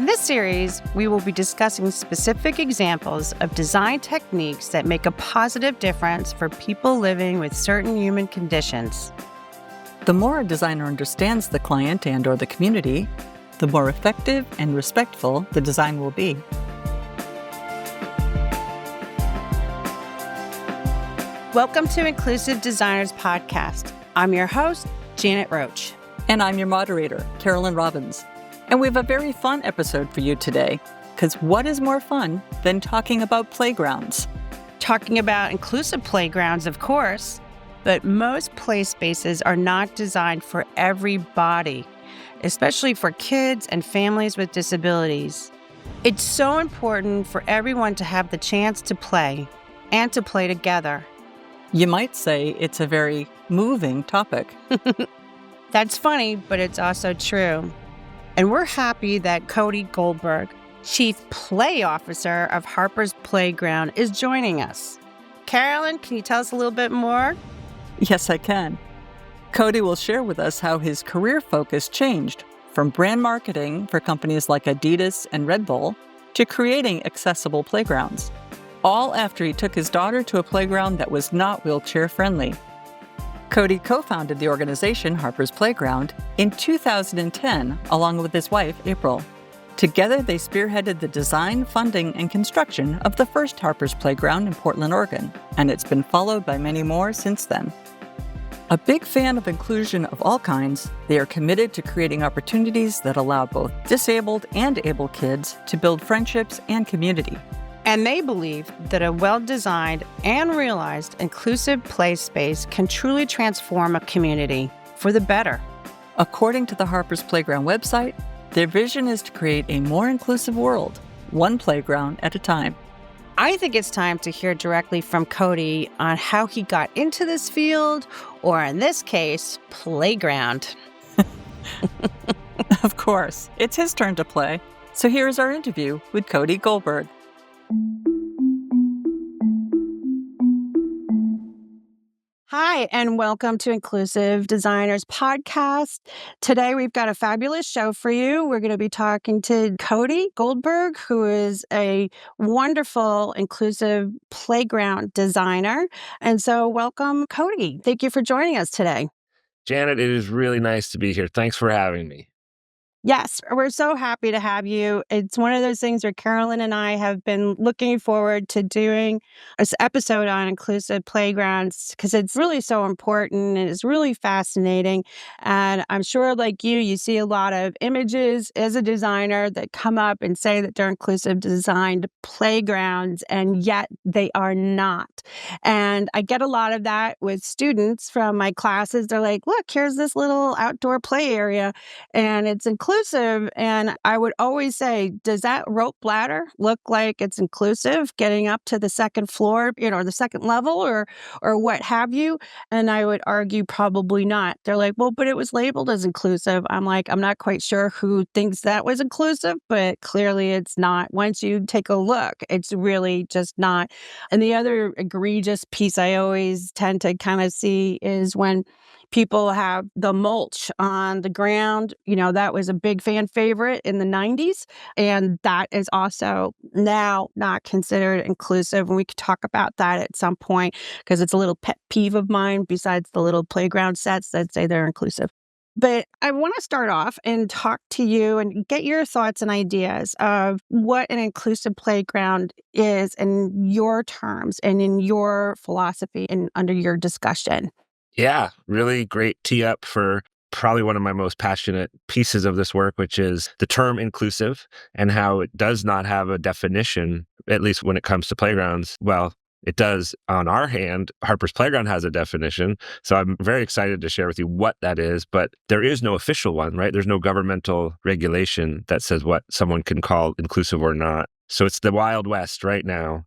In this series, we will be discussing specific examples of design techniques that make a positive difference for people living with certain human conditions. The more a designer understands the client and/or the community, the more effective and respectful the design will be. Welcome to Inclusive Designers Podcast. I'm your host, Janet Roach. And I'm your moderator, Carolyn Robbins. And we have a very fun episode for you today, because what is more fun than talking about playgrounds? Talking about inclusive playgrounds, of course, but most play spaces are not designed for everybody, especially for kids and families with disabilities. It's so important for everyone to have the chance to play and to play together. You might say it's a very moving topic. That's funny, but it's also true. And we're happy that Cody Goldberg, Chief Play Officer of Harper's Playground, is joining us. Carolyn, can you tell us a little bit more? Yes, I can. Cody will share with us how his career focus changed from brand marketing for companies like Adidas and Red Bull to creating accessible playgrounds, all after he took his daughter to a playground that was not wheelchair-friendly. Cody co-founded the organization Harper's Playground in 2010 along with his wife, April. Together, they spearheaded the design, funding, and construction of the first Harper's Playground in Portland, Oregon, and it's been followed by many more since then. A big fan of inclusion of all kinds, they are committed to creating opportunities that allow both disabled and able kids to build friendships and community. And they believe that a well-designed and realized inclusive play space can truly transform a community for the better. According to the Harper's Playground website, their vision is to create a more inclusive world, one playground at a time. I think it's time to hear directly from Cody on how he got into this field, or in this case, playground. Of course, it's his turn to play. So here's our interview with Cody Goldberg. Hi, and welcome to Inclusive Designers Podcast. Today, we've got a fabulous show for you. We're going to be talking to Cody Goldberg, who is a wonderful inclusive playground designer. And so welcome, Cody. Thank you for joining us today. Janet, it is really nice to be here. Thanks for having me. Yes, we're so happy to have you. It's one of those things where Carolyn and I have been looking forward to doing this episode on inclusive playgrounds because it's really so important and it's really fascinating. And I'm sure, like you see a lot of images as a designer that come up and say that they're inclusive designed playgrounds, and yet they are not. And I get a lot of that with students from my classes. They're like, look, here's this little outdoor play area, and it's inclusive. And I would always say, does that rope ladder look like it's inclusive getting up to the second floor, the second level or what have you? And I would argue probably not. They're like, well, but it was labeled as inclusive. I'm like, I'm not quite sure who thinks that was inclusive, but clearly it's not. Once you take a look, it's really just not. And the other egregious piece I always tend to kind of see is when people have the mulch on the ground. That was a big fan favorite in the 90s. And that is also now not considered inclusive. And we could talk about that at some point because it's a little pet peeve of mine besides the little playground sets that say they're inclusive. But I want to start off and talk to you and get your thoughts and ideas of what an inclusive playground is in your terms and in your philosophy and under your discussion. Yeah, really great tee up for probably one of my most passionate pieces of this work, which is the term inclusive and how it does not have a definition, at least when it comes to playgrounds. Well, it does on our hand. Harper's Playground has a definition. So I'm very excited to share with you what that is, but there is no official one, right? There's no governmental regulation that says what someone can call inclusive or not. So it's the Wild West right now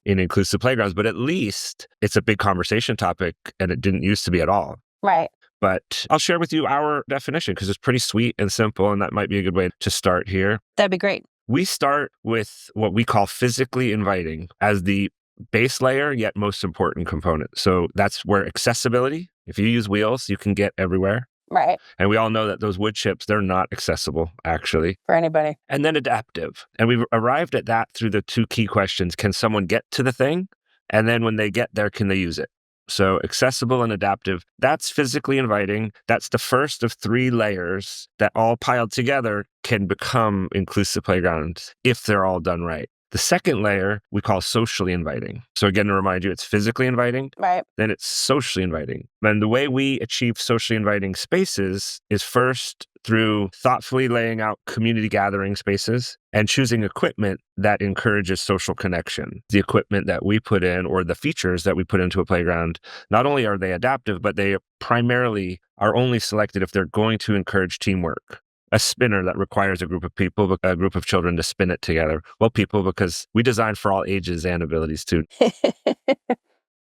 in inclusive playgrounds, but at least it's a big conversation topic and it didn't used to be at all. Right. But I'll share with you our definition because it's pretty sweet and simple, and that might be a good way to start here. That'd be great. We start with what we call physically inviting as the base layer, yet most important component. So that's where accessibility, if you use wheels, you can get everywhere. Right. And we all know that those wood chips, they're not accessible, actually. For anybody. And then adaptive. And we've arrived at that through the two key questions. Can someone get to the thing? And then when they get there, can they use it? So accessible and adaptive, that's physically inviting. That's the first of 3 layers that all piled together can become inclusive playgrounds if they're all done right. The second layer we call socially inviting. So again, to remind you, it's physically inviting, Right. then it's socially inviting. And the way we achieve socially inviting spaces is first through thoughtfully laying out community gathering spaces and choosing equipment that encourages social connection. The equipment that we put in or the features that we put into a playground, not only are they adaptive, but they primarily are only selected if they're going to encourage teamwork. A spinner that requires a group of people, a group of children to spin it together. Well, people, because we design for all ages and abilities too.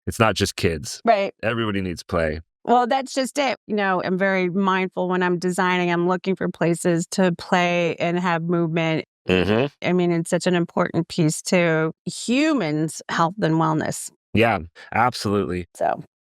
It's not just kids. Right. Everybody needs play. Well, that's just it. I'm very mindful when I'm designing. I'm looking for places to play and have movement. Mm-hmm. I mean, it's such an important piece to humans' health and wellness. Yeah, absolutely.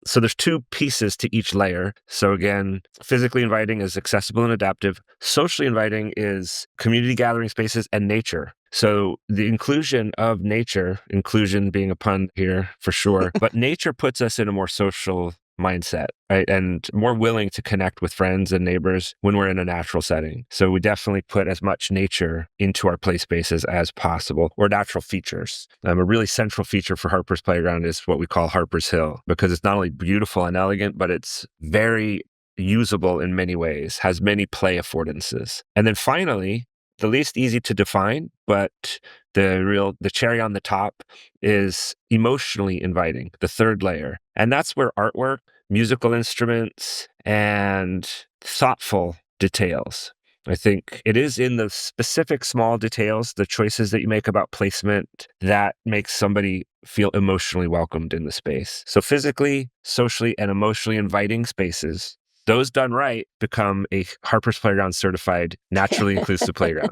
So there's 2 pieces to each layer. So again, physically inviting is accessible and adaptive. Socially inviting is community gathering spaces and nature. So the inclusion of nature, inclusion being a pun here for sure, but nature puts us in a more social mindset, right? And more willing to connect with friends and neighbors when we're in a natural setting. So we definitely put as much nature into our play spaces as possible, or natural features. A really central feature for Harper's Playground is what we call Harper's Hill, because it's not only beautiful and elegant, but it's very usable in many ways, has many play affordances. And then finally, the least easy to define, but the cherry on the top is emotionally inviting, the third layer. And that's where artwork, musical instruments, and thoughtful details. I think it is in the specific small details, the choices that you make about placement, that makes somebody feel emotionally welcomed in the space. So physically, socially, and emotionally inviting spaces, those done right, become a Harper's Playground certified naturally inclusive playground.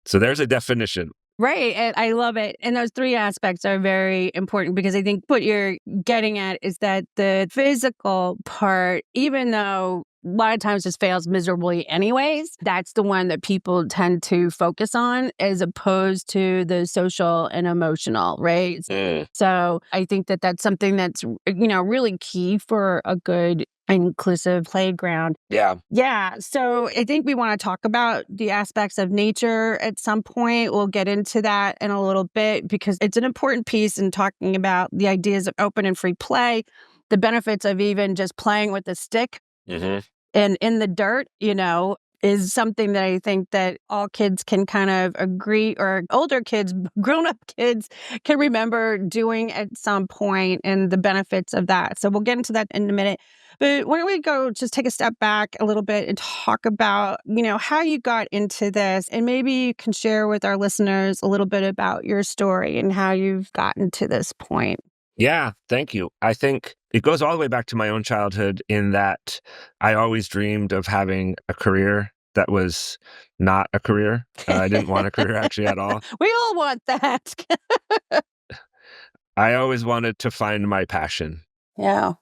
So there's a definition. Right. And I love it. And those 3 aspects are very important because I think what you're getting at is that the physical part, even though a lot of times just fails miserably anyways, that's the one that people tend to focus on as opposed to the social and emotional, right? So I think that that's something that's, really key for a good inclusive playground. Yeah. So I think we want to talk about the aspects of nature at some point. We'll get into that in a little bit because it's an important piece in talking about the ideas of open and free play, the benefits of even just playing with a stick. Mm-hmm. And in the dirt, is something that I think that all kids can kind of agree, or older kids, grown-up kids can remember doing at some point and the benefits of that. So we'll get into that in a minute. But why don't we go just take a step back a little bit and talk about, how you got into this, and maybe you can share with our listeners a little bit about your story and how you've gotten to this point. Yeah, thank you. I think it goes all the way back to my own childhood in that I always dreamed of having a career that was not a career. I didn't want a career actually at all. We all want that. I always wanted to find my passion. Yeah.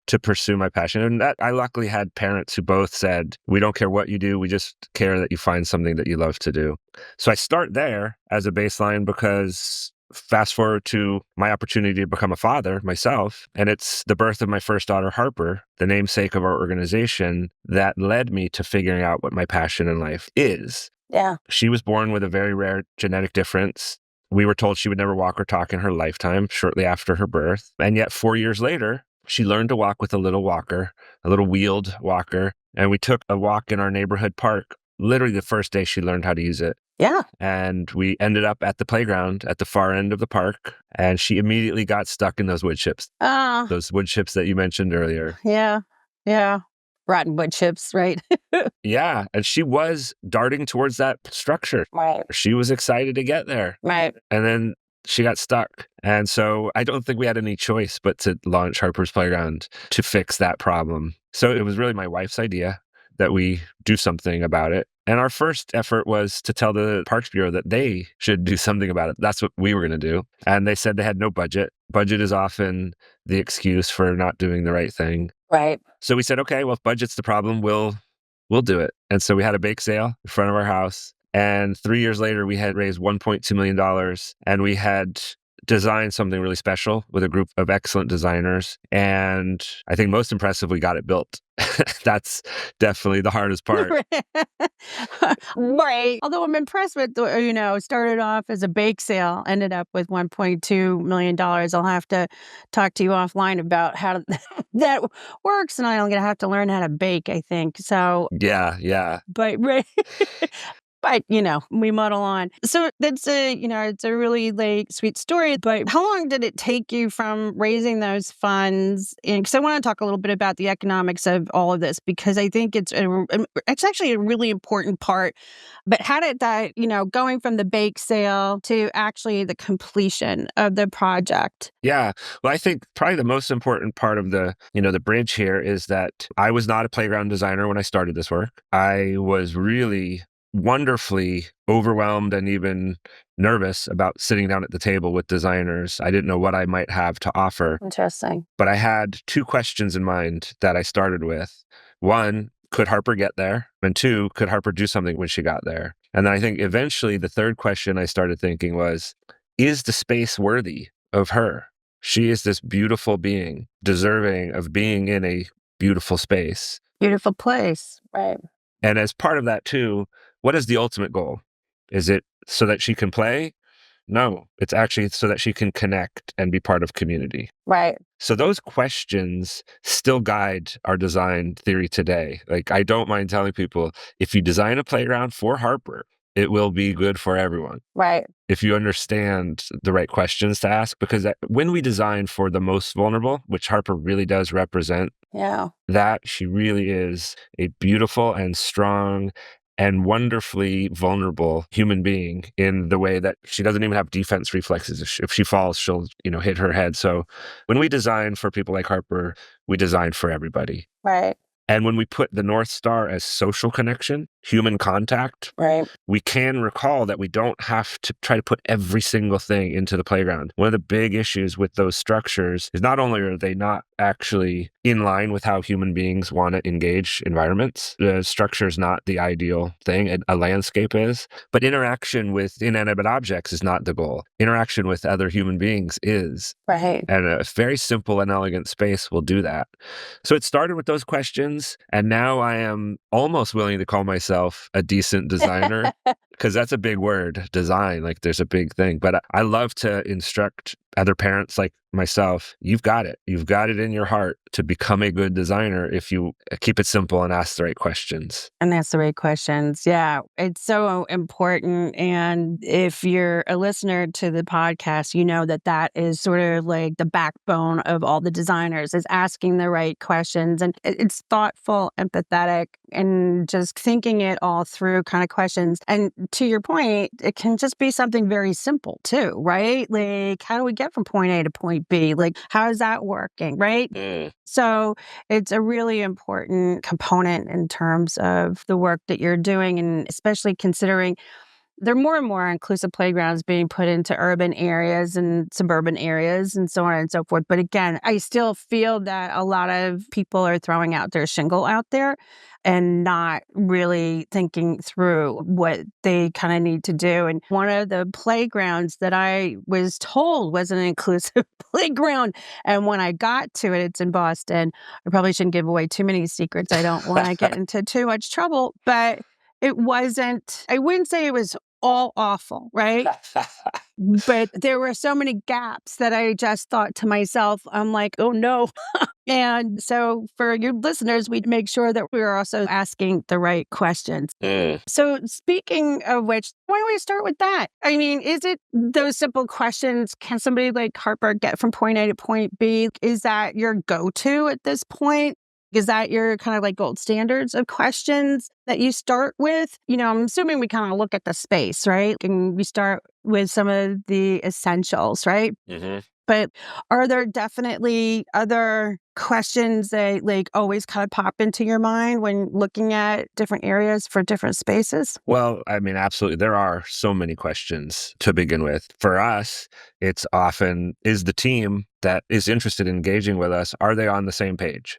To pursue my passion. And that I luckily had parents who both said, we don't care what you do, we just care that you find something that you love to do. So I start there as a baseline because fast forward to my opportunity to become a father myself, and it's the birth of my first daughter, Harper, the namesake of our organization, that led me to figuring out what my passion in life is. Yeah. She was born with a very rare genetic difference. We were told she would never walk or talk in her lifetime shortly after her birth. And yet 4 years later, she learned to walk with a little walker, a little wheeled walker. And we took a walk in our neighborhood park, literally the first day she learned how to use it. Yeah. And we ended up at the playground at the far end of the park. And she immediately got stuck in those wood chips. Those wood chips that you mentioned earlier. Yeah. Rotten wood chips, right? Yeah. And she was darting towards that structure. Right. She was excited to get there. Right. And then she got stuck. And so I don't think we had any choice but to launch Harper's Playground to fix that problem. So it was really my wife's idea that we do something about it. And our first effort was to tell the Parks Bureau that they should do something about it. That's what we were going to do. And they said they had no budget. Budget is often the excuse for not doing the right thing. Right. So we said, okay, well, if budget's the problem, we'll do it. And so we had a bake sale in front of our house. And 3 years later, we had raised $1.2 million, and we had designed something really special with a group of excellent designers. And I think most impressive, we got it built. That's definitely the hardest part. Right. Although I'm impressed with, started off as a bake sale, ended up with $1.2 million. I'll have to talk to you offline about how that works. And I'm going to have to learn how to bake, I think. So, Yeah. but right. But, we muddle on. So that's it's a really sweet story. But how long did it take you from raising those funds? Because I want to talk a little bit about the economics of all of this, because I think it's actually a really important part. But how did that, going from the bake sale to actually the completion of the project? Yeah. Well, I think probably the most important part of the bridge here is that I was not a playground designer when I started this work. I was really wonderfully overwhelmed and even nervous about sitting down at the table with designers. I didn't know what I might have to offer. Interesting. But I had two questions in mind that I started with. One, could Harper get there? And two, could Harper do something when she got there? And then I think eventually the third question I started thinking was, is the space worthy of her? She is this beautiful being, deserving of being in a beautiful space. Beautiful place. Right. And as part of that too, what is the ultimate goal? Is it so that she can play? No, it's actually so that she can connect and be part of community. Right. So those questions still guide our design theory today. Like, I don't mind telling people, if you design a playground for Harper, it will be good for everyone. Right. If you understand the right questions to ask, because when we design for the most vulnerable, which Harper really does represent, that she really is a beautiful and strong and wonderfully vulnerable human being in the way that she doesn't even have defense reflexes. If she falls, she'll, hit her head. So when we design for people like Harper, we design for everybody. Right. And when we put the North Star as social connection, human contact, we can recall that we don't have to try to put every single thing into the playground. One of the big issues with those structures is not only are they not actually in line with how human beings want to engage environments, the structure is not the ideal thing, a landscape is, but interaction with inanimate objects is not the goal. Interaction with other human beings is. Right. And a very simple and elegant space will do that. So it started with those questions. And now I am almost willing to call myself a decent designer, because that's a big word, design. Like, there's a big thing. But I love to instruct other parents like myself. You've got it. You've got it in your heart to become a good designer if you keep it simple and ask the right questions. And that's the right questions. Yeah, it's so important. And if you're a listener to the podcast, you know that is sort of like the backbone of all the designers, is asking the right questions. And it's thoughtful, empathetic, and just thinking it all through kind of questions. And to your point, it can just be something very simple too, right? Like, how do we get from point A to point B? Like, how is that working, right? So it's a really important component in terms of the work that you're doing, and especially considering there are more and more inclusive playgrounds being put into urban areas and suburban areas and so on and so forth. But again, I still feel that a lot of people are throwing out their shingle out there and not really thinking through what they kind of need to do. And one of the playgrounds that I was told was an inclusive playground, and when I got to it, it's in Boston. I probably shouldn't give away too many secrets. I don't want to get into too much trouble, but it wasn't, I wouldn't say it was all awful, right? But there were so many gaps that I just thought to myself, I'm like, oh no. And so for your listeners, we'd make sure that we were also asking the right questions. So speaking of which, why don't we start with that? I mean, is it those simple questions? Can somebody like Harper get from point A to point B? Is that your go-to at this point? Is that your kind of like gold standards of questions that you start with? I'm assuming we kind of look at the space, right? And we start with some of the essentials, right? But are there definitely other questions that like always kind of pop into your mind when looking at different areas for different spaces? Well, I mean, absolutely. There are so many questions to begin with. For us, it's often, is the team that is interested in engaging with us, are they on the same page?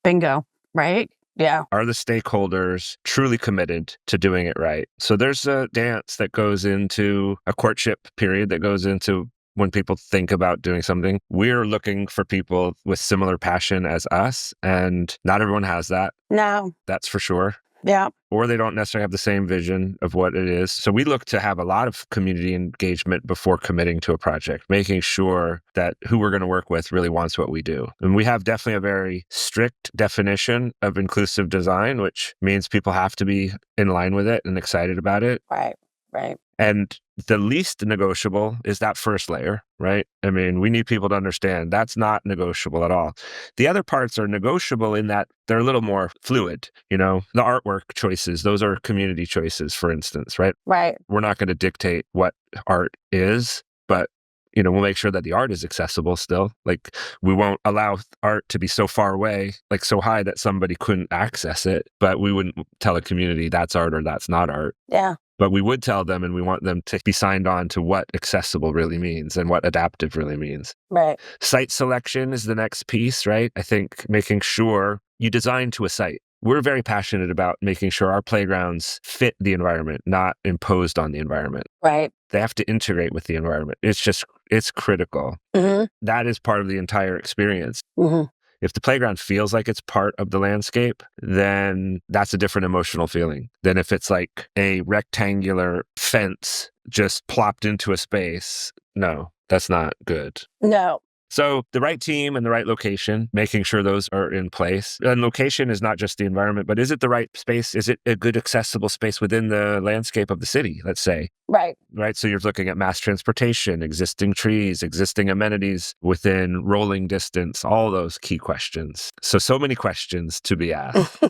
Bingo, right? Yeah. Are the stakeholders truly committed to doing it right? So there's a dance that goes into a courtship period that goes into when people think about doing something. We're looking for people with similar passion as us, and not everyone has that. No. That's for sure. Yeah. Or they don't necessarily have the same vision of what it is. So we look to have a lot of community engagement before committing to a project, making sure that who we're going to work with really wants what we do. And we have definitely a very strict definition of inclusive design, which means people have to be in line with it and excited about it. Right. Right. And the least negotiable is that first layer, right? I mean, we need people to understand that's not negotiable at all. The other parts are negotiable in that they're a little more fluid, the artwork choices, those are community choices, for instance, right? Right. We're not going to dictate what art is, but we'll make sure that the art is accessible still. Like, we won't allow art to be so far away, like so high that somebody couldn't access it, but we wouldn't tell a community that's art or that's not art. Yeah. But we would tell them, and we want them to be signed on to what accessible really means and what adaptive really means. Right. Site selection is the next piece, right? I think making sure you design to a site. We're very passionate about making sure our playgrounds fit the environment, not imposed on the environment. Right. They have to integrate with the environment. It's critical. Mm-hmm. That is part of the entire experience. Mm-hmm. If the playground feels like it's part of the landscape, then that's a different emotional feeling than if it's like a rectangular fence just plopped into a space. No, that's not good. No. So the right team and the right location, making sure those are in place. And location is not just the environment, but is it the right space? Is it a good accessible space within the landscape of the city, let's say? Right. Right. So you're looking at mass transportation, existing trees, existing amenities within rolling distance, all those key questions. So many questions to be asked.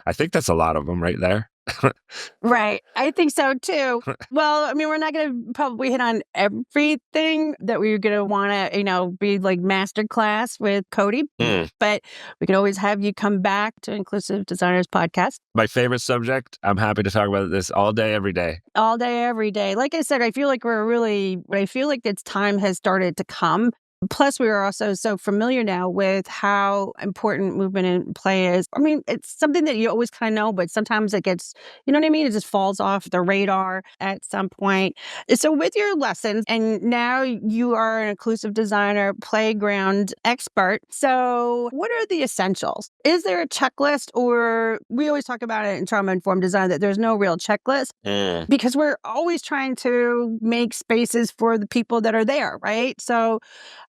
I think that's a lot of them right there. Right. I think so too. Well, I mean, we're not going to probably hit on everything that we're going to want to, be like master class with Cody, but we could always have you come back to Inclusive Designers Podcast. My favorite subject. I'm happy to talk about this all day, every day. All day, every day. Like I said, I feel like its time has started to come. Plus, we are also so familiar now with how important movement and play is. I mean, it's something that you always kind of know, but sometimes it gets, you know what I mean? It just falls off the radar at some point. So with your lessons, and now you are an inclusive designer, playground expert. So what are the essentials? Is there a checklist, or we always talk about it in trauma-informed design that there's no real checklist because we're always trying to make spaces for the people that are there, right? So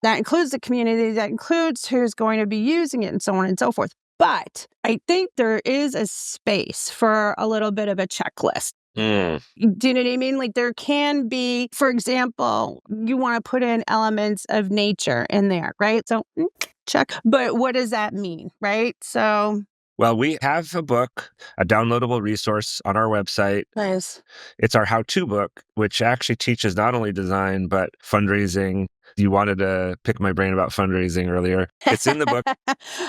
that includes the community, that includes who's going to be using it, and so on and so forth. But I think there is a space for a little bit of a checklist. Do you know what I mean? Like, there can be, for example, you want to put in elements of nature in there, right? So check. But what does that mean, right? So... Well, we have a book, a downloadable resource on our website. Nice. It's our how-to book, which actually teaches not only design, but fundraising. You wanted to pick my brain about fundraising earlier. It's in the book.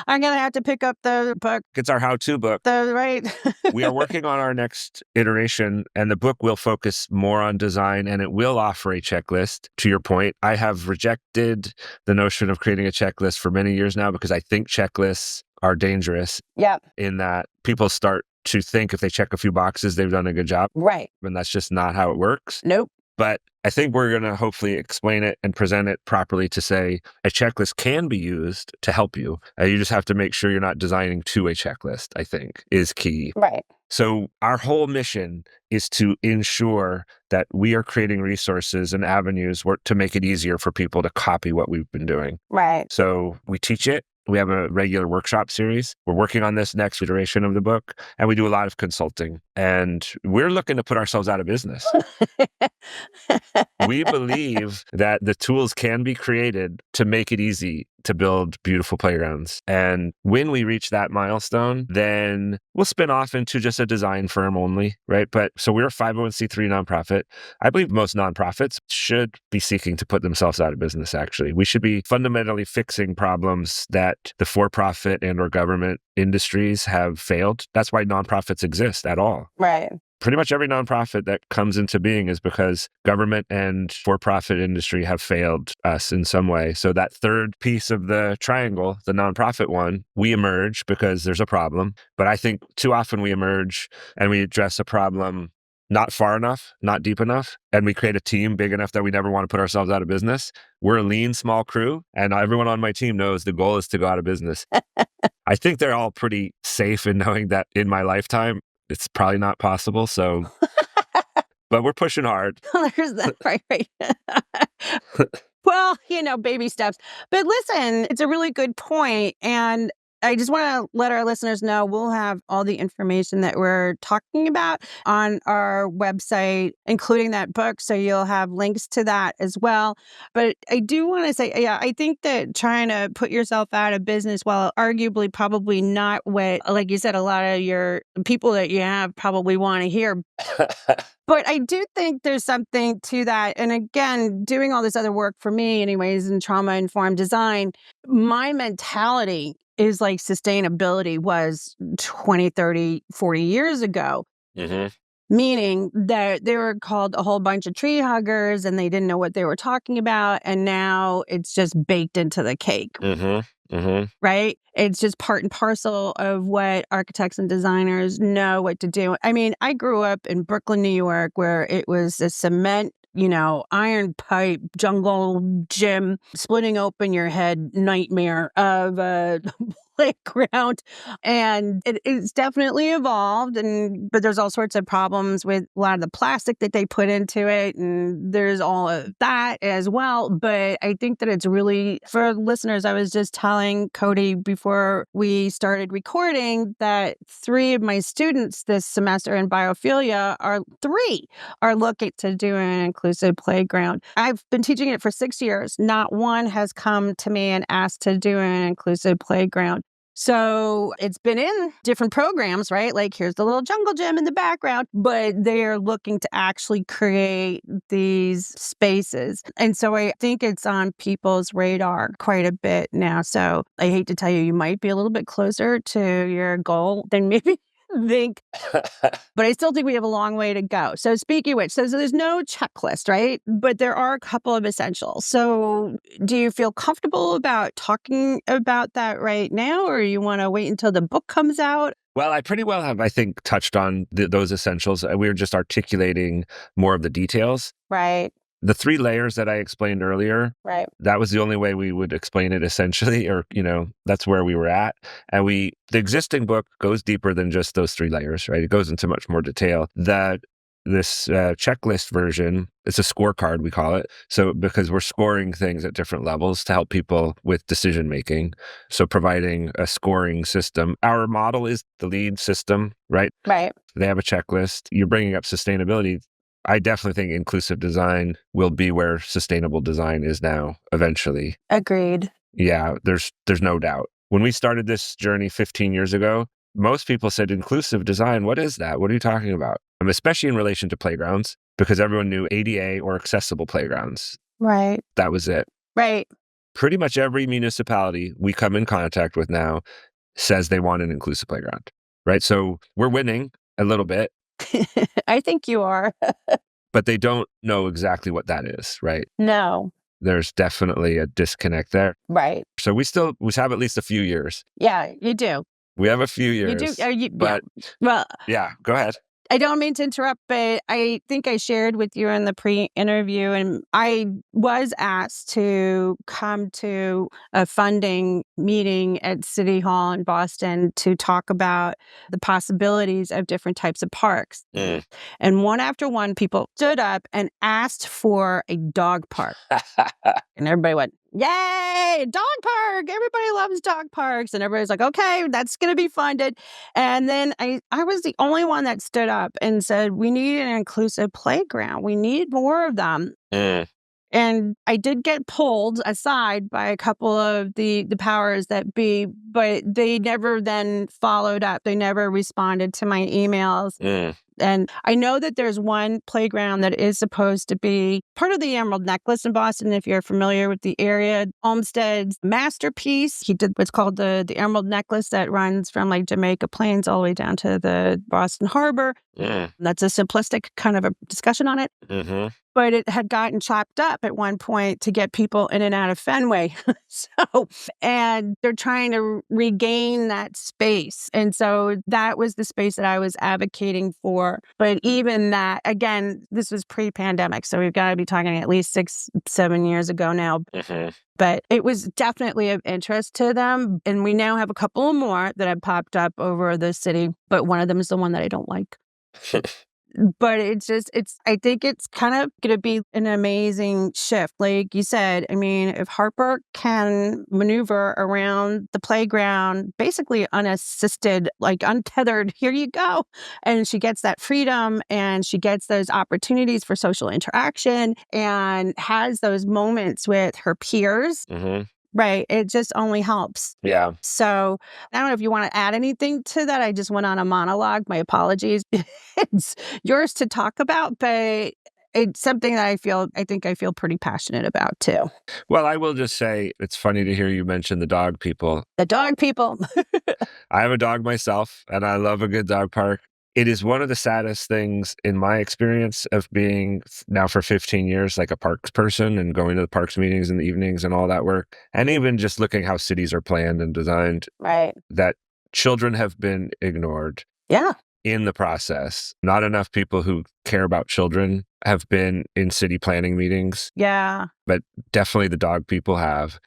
I'm going to have to pick up the book. It's our how-to book. Right. We are working on our next iteration, and the book will focus more on design, and it will offer a checklist. To your point, I have rejected the notion of creating a checklist for many years now because I think checklists are dangerous. Yeah. In that people start to think if they check a few boxes, they've done a good job. Right. And that's just not how it works. Nope. But I think we're going to hopefully explain it and present it properly to say a checklist can be used to help you. You just have to make sure you're not designing to a checklist, I think, is key. Right. So our whole mission is to ensure that we are creating resources and avenues to make it easier for people to copy what we've been doing. Right. So we teach it. We have a regular workshop series. We're working on this next iteration of the book, and we do a lot of consulting. And we're looking to put ourselves out of business. We believe that the tools can be created to make it easy to build beautiful playgrounds. And when we reach that milestone, then we'll spin off into just a design firm only, right? But so we're a 501c3 nonprofit. I believe most nonprofits should be seeking to put themselves out of business, actually. We should be fundamentally fixing problems that the for-profit and or government industries have failed. That's why nonprofits exist at all. Right. Pretty much every nonprofit that comes into being is because government and for-profit industry have failed us in some way. So that third piece of the triangle, the nonprofit one, we emerge because there's a problem. But I think too often we emerge and we address a problem not far enough, not deep enough, and we create a team big enough that we never want to put ourselves out of business. We're a lean, small crew, and everyone on my team knows the goal is to go out of business. I think they're all pretty safe in knowing that in my lifetime, it's probably not possible. So, but we're pushing hard. There's that, right. Well, baby steps. But listen, it's a really good point. And I just want to let our listeners know we'll have all the information that we're talking about on our website, including that book. So you'll have links to that as well. But I do want to say, yeah, I think that trying to put yourself out of business, while arguably probably not what, like you said, a lot of your people that you have probably want to hear. But I do think there's something to that. And again, doing all this other work for me anyways in trauma-informed design, my mentality is like sustainability was 20, 30, 40 years ago. Mm-hmm. Meaning that they were called a whole bunch of tree huggers and they didn't know what they were talking about. And now it's just baked into the cake. Mm-hmm. Mm-hmm. Right? It's just part and parcel of what architects and designers know what to do. I mean, I grew up in Brooklyn, New York, where it was a cement, iron pipe, jungle gym, splitting open your head nightmare of a playground. And it's definitely evolved. But there's all sorts of problems with a lot of the plastic that they put into it. And there's all of that as well. But I think that it's really, for listeners, I was just telling Cody before we started recording that 3 of my students this semester in biophilia are looking to do an inclusive playground. I've been teaching it for 6 years. Not one has come to me and asked to do an inclusive playground. So it's been in different programs, right? Like here's the little jungle gym in the background, but they're looking to actually create these spaces. And so I think it's on people's radar quite a bit now. So I hate to tell you, you might be a little bit closer to your goal than maybe think, but I still think we have a long way to go. So speaking of which, so there's no checklist, right? But there are a couple of essentials. So do you feel comfortable about talking about that right now, or you want to wait until the book comes out? Well, I pretty well have, I think, touched on those essentials. We were just articulating more of the details. Right. The 3 layers that I explained earlier, Right. that was the only way we would explain it essentially, or, that's where we were at. And the existing book goes deeper than just those 3 layers, right? It goes into much more detail. This checklist version, it's a scorecard, we call it. So because we're scoring things at different levels to help people with decision making. So providing a scoring system. Our model is the LEED system, right? Right. They have a checklist. You're bringing up sustainability. I definitely think inclusive design will be where sustainable design is now eventually. Agreed. Yeah, there's no doubt. When we started this journey 15 years ago, most people said inclusive design, what is that? What are you talking about? Especially in relation to playgrounds, because everyone knew ADA or accessible playgrounds. Right. That was it. Right. Pretty much every municipality we come in contact with now says they want an inclusive playground, right? So we're winning a little bit. I think you are. But they don't know exactly what that is, right? No. There's definitely a disconnect there. Right. So we have at least a few years. Yeah, you do. We have a few years. You do. But Well, yeah, go ahead. I don't mean to interrupt, but I think I shared with you in the pre-interview, and I was asked to come to a funding meeting at City Hall in Boston to talk about the possibilities of different types of parks. Mm. And one after one, people stood up and asked for a dog park. And everybody went, Yay, dog park. Everybody loves dog parks. And everybody's like, okay, that's going to be funded. And then I was the only one that stood up and said, we need an inclusive playground. We need more of them. Mm, And I did get pulled aside by a couple of the powers that be, but they never then followed up. They never responded to my emails. mm, And I know that there's one playground that is supposed to be part of the Emerald Necklace in Boston. If you're familiar with the area, Olmsted's masterpiece, he did what's called the Emerald Necklace that runs from like Jamaica Plains all the way down to the Boston Harbor. mm, That's a simplistic kind of a discussion on it. mm-hmm. But it had gotten chopped up at one point to get people in and out of Fenway. And they're trying to regain that space. And so that was the space that I was advocating for. But even that, again, this was pre-pandemic. So we've got to be talking at least 6-7 years ago now. Mm-hmm. But it was definitely of interest to them. And we now have a couple more that have popped up over the city. But one of them is the one that I don't like. But I think it's kind of going to be an amazing shift. Like you said, I mean, if Harper can maneuver around the playground, basically unassisted, like untethered, here you go. And she gets that freedom and she gets those opportunities for social interaction and has those moments with her peers. Mm-hmm. Right. It just only helps. Yeah. So I don't know if you want to add anything to that. I just went on a monologue. My apologies. It's yours to talk about, but it's something that I think I feel pretty passionate about too. Well, I will just say it's funny to hear you mention the dog people. The dog people. I have a dog myself, and I love a good dog park. It is one of the saddest things in my experience of being now for 15 years like a parks person and going to the parks meetings in the evenings and all that work. And even just looking how cities are planned and designed, Right. that children have been ignored Yeah. in the process. Not enough people who care about children have been in city planning meetings, Yeah. but definitely the dog people have.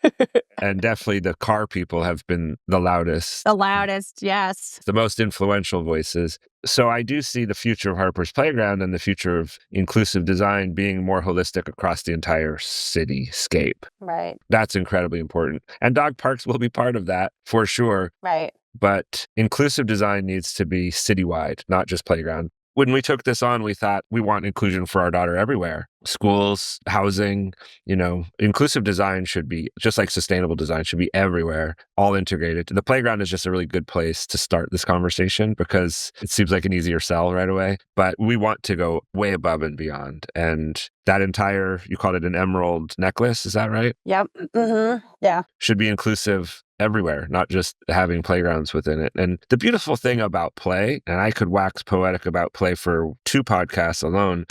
And definitely the car people have been the loudest, The loudest. Yes. the most influential voices. So I do see the future of Harper's Playground and the future of inclusive design being more holistic across the entire cityscape. Right. That's incredibly important. And dog parks will be part of that for sure. Right. But inclusive design needs to be citywide, not just playground. When we took this on, we thought we want inclusion for our daughter everywhere. Schools, housing, inclusive design should be, just like sustainable design, should be everywhere, all integrated. The playground is just a really good place to start this conversation because it seems like an easier sell right away. But we want to go way above and beyond. And that entire, you called it an emerald necklace, is that right? Yep. Mm-hmm. Yeah. Should be inclusive everywhere, not just having playgrounds within it. And the beautiful thing about play, and I could wax poetic about play for 2 podcasts alone,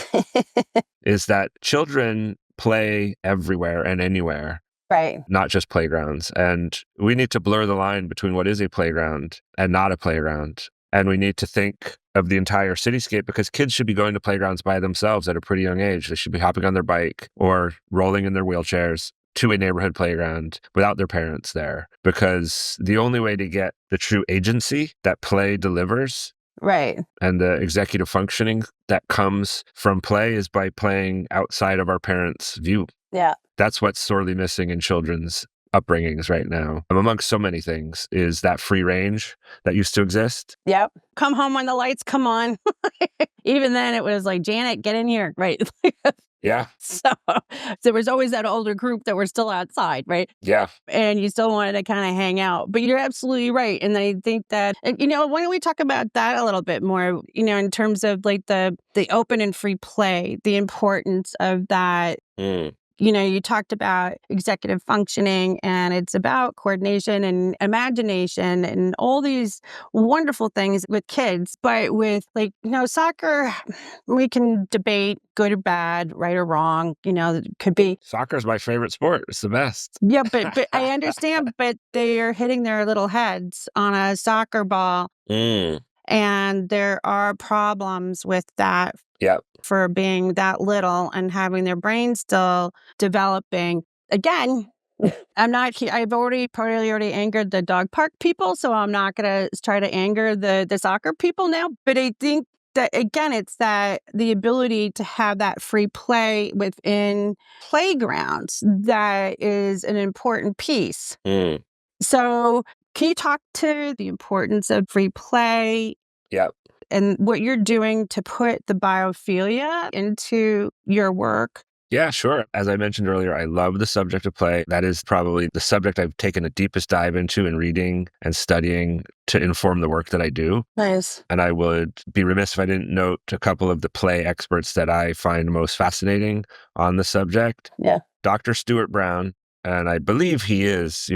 is that children play everywhere and anywhere. Right. Not just playgrounds. And we need to blur the line between what is a playground and not a playground. And we need to think of the entire cityscape because kids should be going to playgrounds by themselves at a pretty young age. They should be hopping on their bike or rolling in their wheelchairs to a neighborhood playground without their parents there, because the only way to get the true agency that play delivers, Right. and the executive functioning that comes from play is by playing outside of our parents' view. Yeah. That's what's sorely missing in children's upbringings right now. Amongst so many things is that free range that used to exist. Yep. Come home when the lights come on. Even then it was like, Janet, get in here. Right. Yeah. So there was always that older group that were still outside, right? Yeah. And you still wanted to kind of hang out. But you're absolutely right. And I think that, why don't we talk about that a little bit more, in terms of like the open and free play, the importance of that. Mm. You talked about executive functioning, and it's about coordination and imagination and all these wonderful things with kids. But with soccer, we can debate good or bad, right or wrong. It could be. Soccer's my favorite sport. It's the best. Yeah, but I understand, but they are hitting their little heads on a soccer ball. Mm. And there are problems with that. Yep. For being that little and having their brain still developing. Again, I've already angered the dog park people, so I'm not going to try to anger the soccer people now. But I think that again, it's that the ability to have that free play within playgrounds that is an important piece. Mm. So, can you talk to the importance of free play Yep. and what you're doing to put the biophilia into your work? Yeah, sure. As I mentioned earlier, I love the subject of play. That is probably the subject I've taken the deepest dive into in reading and studying to inform the work that I do. Nice. And I would be remiss if I didn't note a couple of the play experts that I find most fascinating on the subject. Yeah. Dr. Stuart Brown, and I believe he is,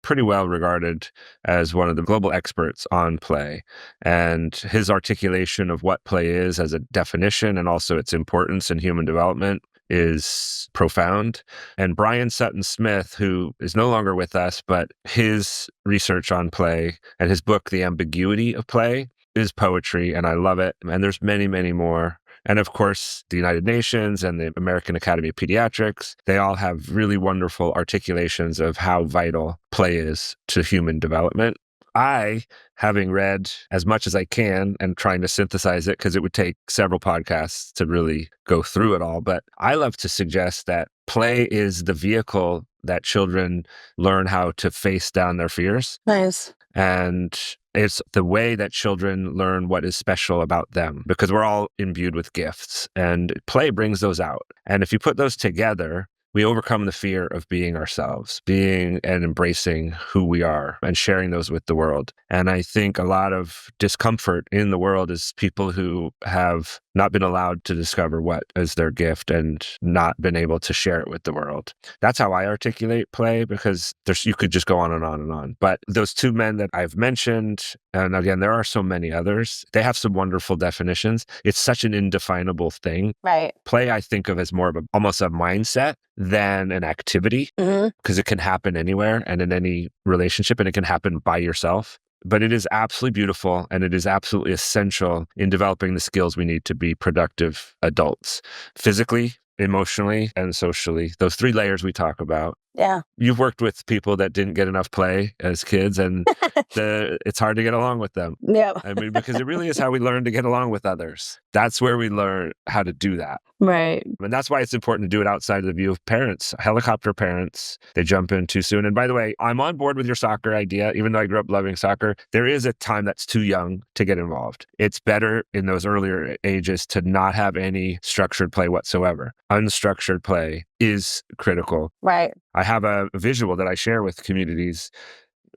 pretty well regarded as one of the global experts on play. And his articulation of what play is as a definition and also its importance in human development is profound. And Brian Sutton Smith, who is no longer with us, but his research on play and his book, The Ambiguity of Play, is poetry, and I love it. And there's many, many more. And of course, the United Nations and the American Academy of Pediatrics, they all have really wonderful articulations of how vital play is to human development. I, having read as much as I can and trying to synthesize it, because it would take several podcasts to really go through it all, but I love to suggest that play is the vehicle that children learn how to face down their fears. Nice. And it's the way that children learn what is special about them, because we're all imbued with gifts, and play brings those out. And if you put those together, we overcome the fear of being ourselves, being and embracing who we are and sharing those with the world. And I think a lot of discomfort in the world is people who have not been allowed to discover what is their gift and not been able to share it with the world. That's how I articulate play, because you could just go on and on and on. But those two men that I've mentioned, and again, there are so many others, they have some wonderful definitions. It's such an indefinable thing. Right. Play, I think of as more of almost a mindset than an activity, because it can happen anywhere and in any relationship, and it can happen by yourself. But it is absolutely beautiful, and it is absolutely essential in developing the skills we need to be productive adults, physically, emotionally, and socially. Those three layers we talk about. Yeah. You've worked with people that didn't get enough play as kids, and it's hard to get along with them. Yeah. I mean, because it really is how we learn to get along with others. That's where we learn how to do that. Right. And that's why it's important to do it outside of the view of parents. Helicopter parents, they jump in too soon. And by the way, I'm on board with your soccer idea. Even though I grew up loving soccer, there is a time that's too young to get involved. It's better in those earlier ages to not have any structured play whatsoever. Unstructured play is critical. Right. I have a visual that I share with communities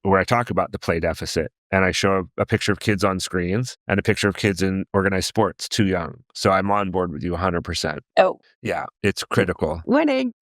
where I talk about the play deficit, and I show a picture of kids on screens and a picture of kids in organized sports too young. So I'm on board with you 100%. Oh. Yeah, it's critical. Winning.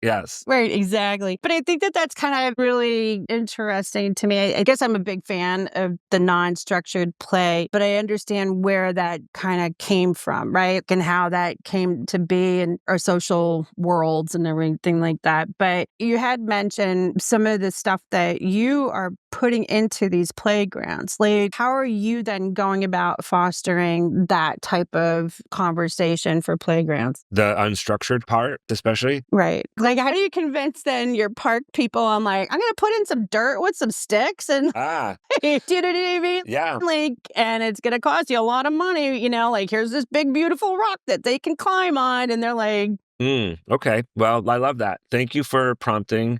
Yes. Right, exactly. But I think that that's kind of really interesting to me. I guess I'm a big fan of the non-structured play, but I understand where that kind of came from, right? And how that came to be in our social worlds and everything like that. But you had mentioned some of the stuff that you are putting into these playgrounds. Like, how are you then going about fostering that type of conversation for playgrounds? The unstructured part, especially. Right. Like, how do you convince then your park people? I'm like, I'm going to put in some dirt with some sticks and do you know what I mean? Yeah. Like, and it's going to cost you a lot of money, like, here's this big, beautiful rock that they can climb on. And they're like, okay. Well, I love that. Thank you for prompting.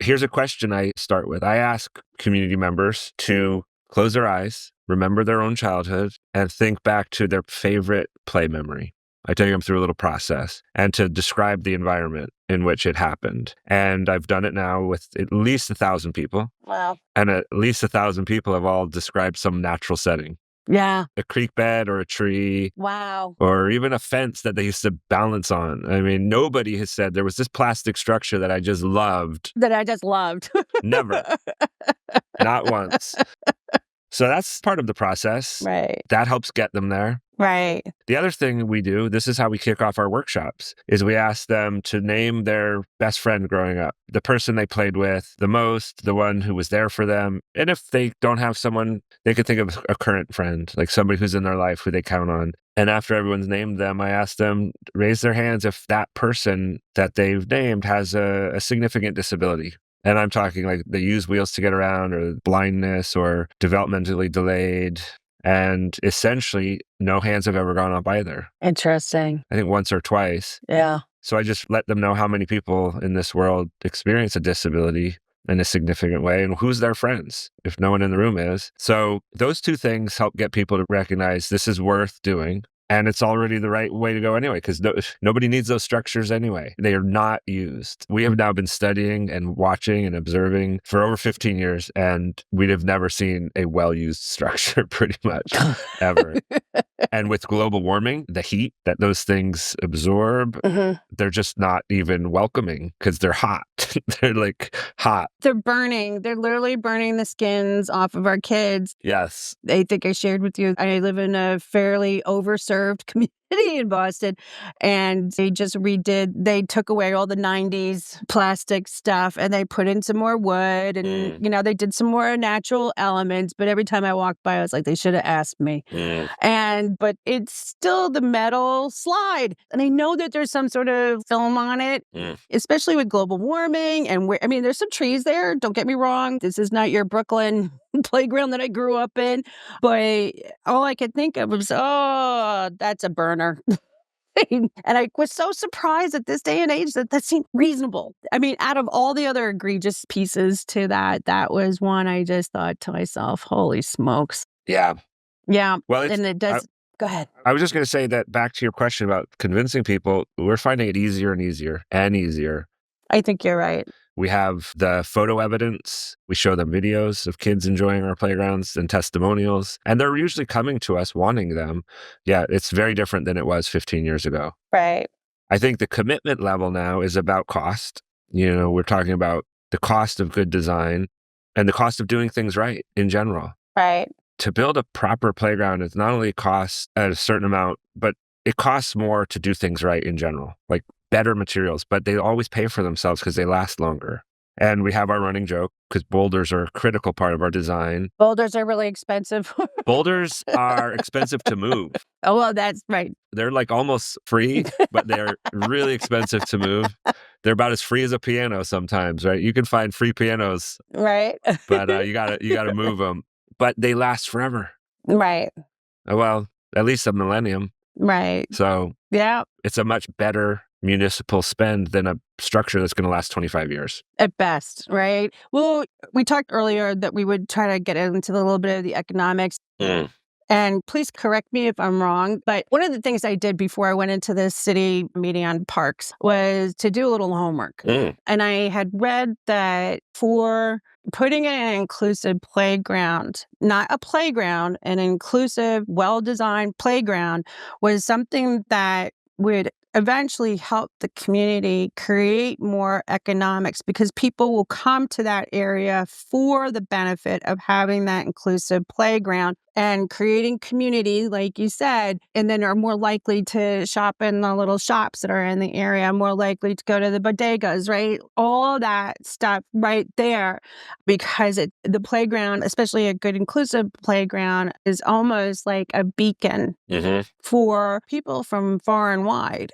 Here's a question I start with. I ask community members to close their eyes, remember their own childhood, and think back to their favorite play memory. I take them through a little process and to describe the environment in which it happened. And I've done it now with at least 1,000 people. wow. And at least 1,000 people have all described some natural setting. Yeah. A creek bed or a tree. Wow. Or even a fence that they used to balance on. I mean, nobody has said there was this plastic structure that I just loved. Never. Not once. So that's part of the process. Right. That helps get them there. Right. The other thing we do, this is how we kick off our workshops, is we ask them to name their best friend growing up, the person they played with the most, the one who was there for them. And if they don't have someone, they could think of a current friend, like somebody who's in their life who they count on. And after everyone's named them, I ask them to raise their hands if that person that they've named has a significant disability. And I'm talking like they use wheels to get around, or blindness, or developmentally delayed. And essentially, no hands have ever gone up either. Interesting. I think once or twice. Yeah. So I just let them know how many people in this world experience a disability in a significant way and who's their friends if no one in the room is. So those two things help get people to recognize this is worth doing. And it's already the right way to go anyway, because nobody needs those structures anyway. They are not used. We have now been studying and watching and observing for over 15 years, and we have never seen a well-used structure pretty much ever. And with global warming, the heat that those things absorb, they're just not even welcoming because they're hot. They're like hot. They're burning. They're literally burning the skins off of our kids. Yes. I think I shared with you, I live in a fairly overserved community in Boston, and they took away all the 90s plastic stuff and they put in some more wood and, they did some more natural elements. But every time I walked by, I was like, they should have asked me. But it's still the metal slide. And I know that there's some sort of film on it, especially with global warming. And there's some trees there. Don't get me wrong. This is not your Brooklyn playground that I grew up in. But all I could think of was, oh, that's a burner. And I was so surprised at this day and age that seemed reasonable. Out of all the other egregious pieces to that was one I just thought to myself, holy smokes. Yeah. Yeah. Well, and it does. Go ahead. I was just going to say that back to your question about convincing people, we're finding it easier and easier and easier. I think you're right. We have the photo evidence. We show them videos of kids enjoying our playgrounds and testimonials, and they're usually coming to us wanting them. Yeah, it's very different than it was 15 years ago. Right. I think the commitment level now is about cost. We're talking about the cost of good design and the cost of doing things right in general. Right. To build a proper playground, it not only costs at a certain amount, but it costs more to do things right in general, like better materials, but they always pay for themselves because they last longer. And we have our running joke because boulders are a critical part of our design. Boulders are really expensive. Boulders are expensive to move. Oh, well, that's right. They're like almost free, but they're really expensive to move. They're about as free as a piano sometimes, right? You can find free pianos, right? But you gotta move them. But they last forever. Right. Well, at least a millennium. Right. So yeah, it's a much better municipal spend than a structure that's going to last 25 years. At best, right? Well, we talked earlier that we would try to get into a little bit of the economics. And please correct me if I'm wrong, but one of the things I did before I went into this city meeting on parks was to do a little homework. And I had read that for putting in an inclusive playground, not a playground, an inclusive, well-designed playground was something that would eventually help the community create more economics because people will come to that area for the benefit of having that inclusive playground and creating community, like you said, and then are more likely to shop in the little shops that are in the area, more likely to go to the bodegas, right? All that stuff right there because the playground, especially a good inclusive playground, is almost like a beacon for people from far and wide.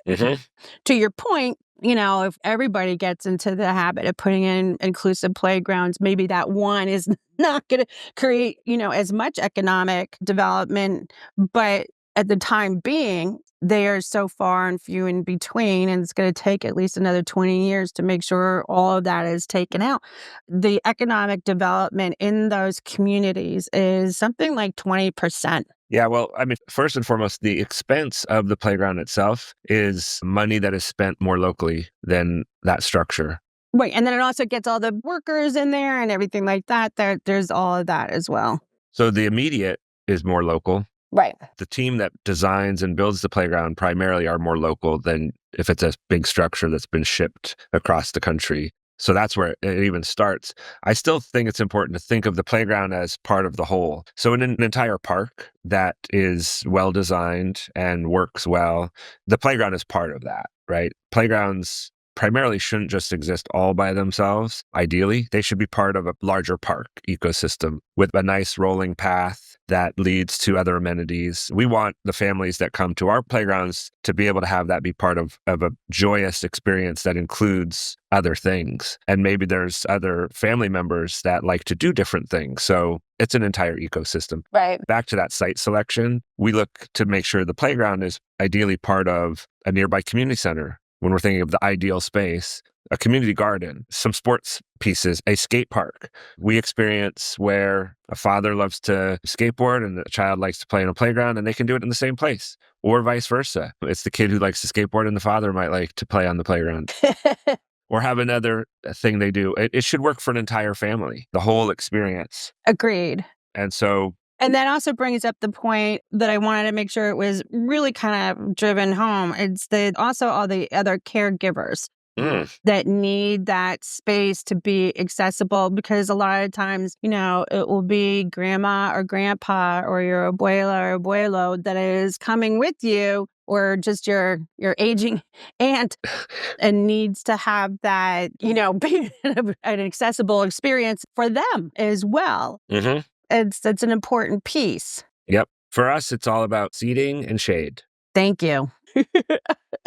To your point, if everybody gets into the habit of putting in inclusive playgrounds, maybe that one is not going to create, as much economic development. But at the time being, they are so far and few in between, and it's going to take at least another 20 years to make sure all of that is taken out. The economic development in those communities is something like 20%. Yeah, well, first and foremost, the expense of the playground itself is money that is spent more locally than that structure. Right, and then it also gets all the workers in there and everything like that. There's all of that as well. So the immediate is more local. Right. The team that designs and builds the playground primarily are more local than if it's a big structure that's been shipped across the country. So that's where it even starts. I still think it's important to think of the playground as part of the whole. So in an entire park that is well designed and works well, the playground is part of that, right? Playgrounds primarily shouldn't just exist all by themselves. Ideally, they should be part of a larger park ecosystem with a nice rolling path that leads to other amenities. We want the families that come to our playgrounds to be able to have that be part of a joyous experience that includes other things. And maybe there's other family members that like to do different things. So it's an entire ecosystem. Right. Back to that site selection, we look to make sure the playground is ideally part of a nearby community center. When we're thinking of the ideal space, a community garden, some sports pieces, a skate park. We experience where a father loves to skateboard and the child likes to play in a playground, and they can do it in the same place, or vice versa. It's the kid who likes to skateboard and the father might like to play on the playground. Or have another thing they do. It should work for an entire family, the whole experience. Agreed. And so And that also brings up the point that I wanted to make sure it was really kind of driven home. It's that also all the other caregivers that need that space to be accessible, because a lot of times, you know, it will be grandma or grandpa or your abuela or abuelo that is coming with you, or just your aging aunt, and needs to have that, you know, be an accessible experience for them as well. Mhm. It's an important piece. Yep. For us, it's all about seating and shade. Thank you.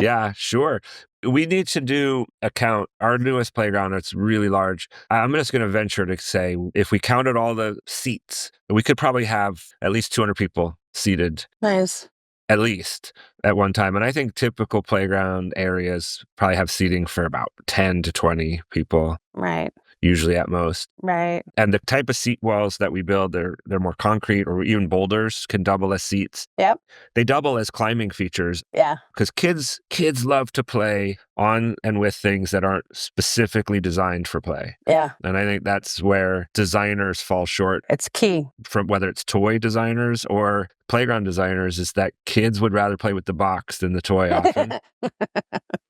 Yeah, sure. We need to do a count. Our newest playground, it's really large. I'm just going to venture to say if we counted all the seats, we could probably have at least 200 people seated, Nice. at least at one time. And I think typical playground areas probably have seating for about 10 to 20 people, Right. usually at most. Right. And the type of seat walls that we build, they're more concrete, or even boulders can double as seats. Yep. They double as climbing features Yeah. because kids love to play on and with things that aren't specifically designed for play. Yeah. And I think that's where designers fall short, It's key. from whether it's toy designers or playground designers, is that kids would rather play with the box than the toy often.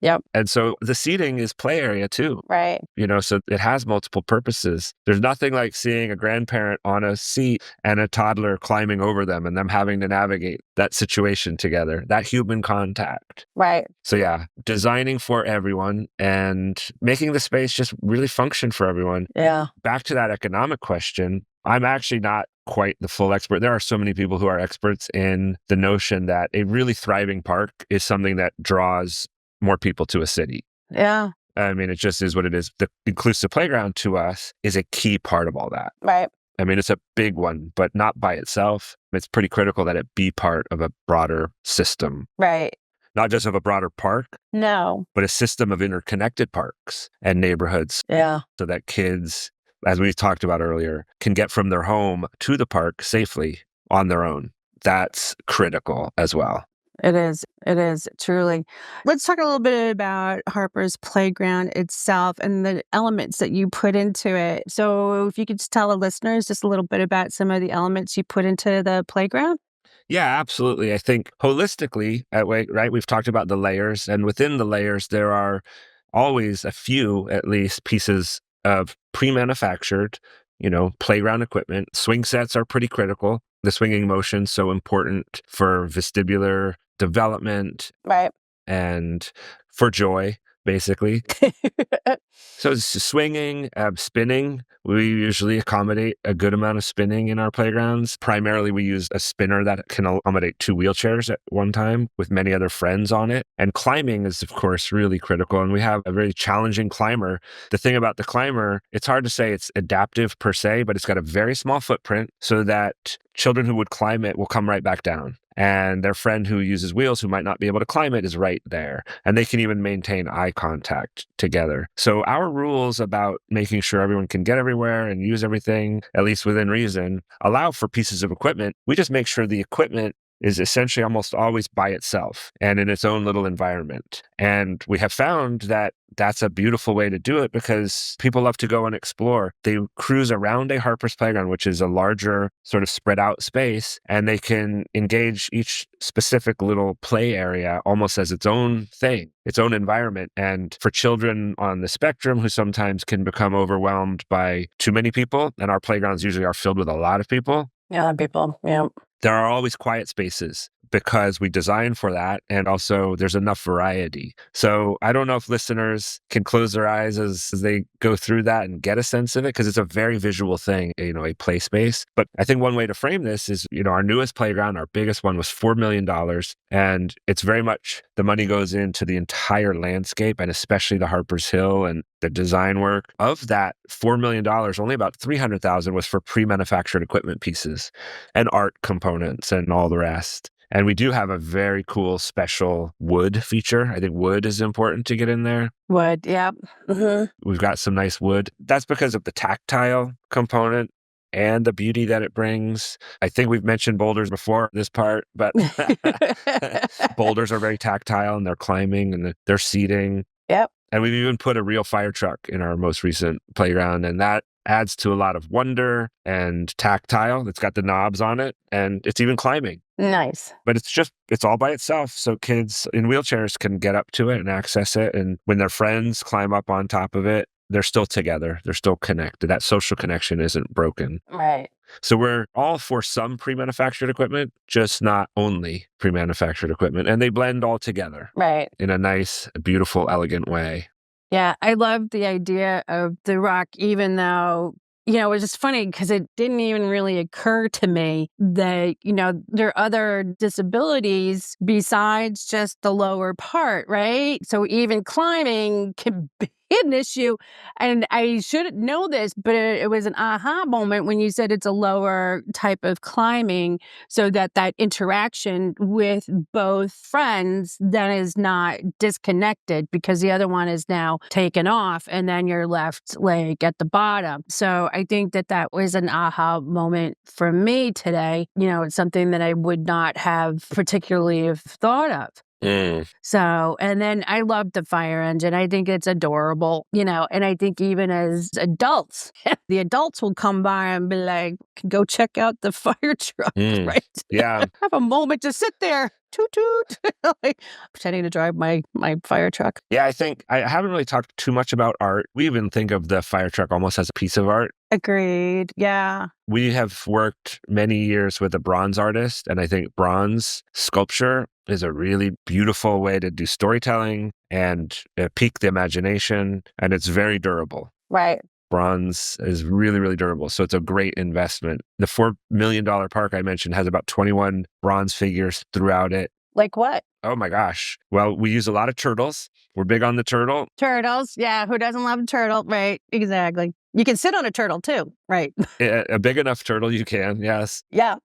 Yep. And so the seating is play area too. Right. You know, so it has multiple purposes. There's nothing like seeing a grandparent on a seat and a toddler climbing over them and them having to navigate that situation together, that human contact. Right. So yeah, designing for everyone and making the space just really function for everyone. Yeah. Back to that economic question, I'm actually not quite the full expert. There are so many people who are experts in the notion that a really thriving park is something that draws more people to a city. Yeah. I mean, it just is what it is. The inclusive playground to us is a key part of all that. Right. I mean, it's a big one, but not by itself. It's pretty critical that it be part of a broader system, Right. not just of a broader park, No. but a system of interconnected parks and neighborhoods, Yeah. so that kids, as we talked about earlier, can get from their home to the park safely on their own. That's critical as well. It is. It is, truly. Let's talk a little bit about Harper's Playground itself and the elements that you put into it. So if you could just tell the listeners just a little bit about some of the elements you put into the playground. Yeah, absolutely. I think holistically, right, we've talked about the layers, and within the layers, there are always a few, at least, pieces of pre-manufactured, playground equipment. Swing sets are pretty critical. The swinging motion so important for vestibular development Right. and for joy, basically. So it's swinging, spinning. We usually accommodate a good amount of spinning in our playgrounds. Primarily, we use a spinner that can accommodate 2 wheelchairs at one time with many other friends on it. And climbing is, of course, really critical. And we have a very challenging climber. The thing about the climber, it's hard to say it's adaptive per se, but it's got a very small footprint so that children who would climb it will come right back down. And their friend who uses wheels, who might not be able to climb it, is right there. And they can even maintain eye contact together. So our rules about making sure everyone can get everywhere and use everything, at least within reason, allow for pieces of equipment. We just make sure the equipment is essentially almost always by itself and in its own little environment. And we have found that that's a beautiful way to do it because people love to go and explore. They cruise around a Harper's Playground, which is a larger sort of spread out space, and they can engage each specific little play area almost as its own thing, its own environment. And for children on the spectrum who sometimes can become overwhelmed by too many people, and our playgrounds usually are filled with a lot of people. Yeah, people. Yeah. There are always quiet spaces because we design for that. And also there's enough variety. So I don't know if listeners can close their eyes as they go through that and get a sense of it, because it's a very visual thing, a play space. But I think one way to frame this is, our newest playground, our biggest one was $4 million. And it's very much the money goes into the entire landscape and especially the Harper's Hill and the design work. Of that $4 million, only about $300,000 was for pre-manufactured equipment pieces and art components and all the rest. And we do have a very cool special wood feature. I think wood is important to get in there. Wood, yep. We've got some nice wood. That's because of the tactile component and the beauty that it brings. I think we've mentioned boulders before this part, but boulders are very tactile and they're climbing and they're seating. Yep. And we've even put a real fire truck in our most recent playground, and that adds to a lot of wonder and tactile. It's got the knobs on it, and it's even climbing. Nice. But it's all by itself. So kids in wheelchairs can get up to it and access it. And when their friends climb up on top of it, they're still together. They're still connected. That social connection isn't broken. Right. So we're all for some pre-manufactured equipment, just not only pre-manufactured equipment. And they blend all together. Right. In a nice, beautiful, elegant way. Yeah, I love the idea of the rock, even though, it was just funny because it didn't even really occur to me that, there are other disabilities besides just the lower part, right? So even climbing can be an issue. And I should know this, but it was an aha moment when you said it's a lower type of climbing, so that interaction with both friends then is not disconnected because the other one is now taken off and then you're left like at the bottom. So I think that was an aha moment for me today. It's something that I would not have particularly have thought of. So, and then I love the fire engine. I think it's adorable, and I think even as adults, the adults will come by and be like, go check out the fire truck, right? Yeah. Have a moment to sit there, toot toot, like pretending to drive my fire truck. Yeah, I think I haven't really talked too much about art. We even think of the fire truck almost as a piece of art. Agreed. Yeah. We have worked many years with a bronze artist, and I think bronze sculpture is a really beautiful way to do storytelling and pique the imagination, and it's very durable. Right. Bronze is really, really durable. So it's a great investment. The $4 million park I mentioned has about 21 bronze figures throughout it. Like what? Oh my gosh. Well, we use a lot of turtles. We're big on the turtle. Turtles. Yeah. Who doesn't love a turtle? Right. Exactly. You can sit on a turtle too. Right. A big enough turtle you can. Yes. Yeah.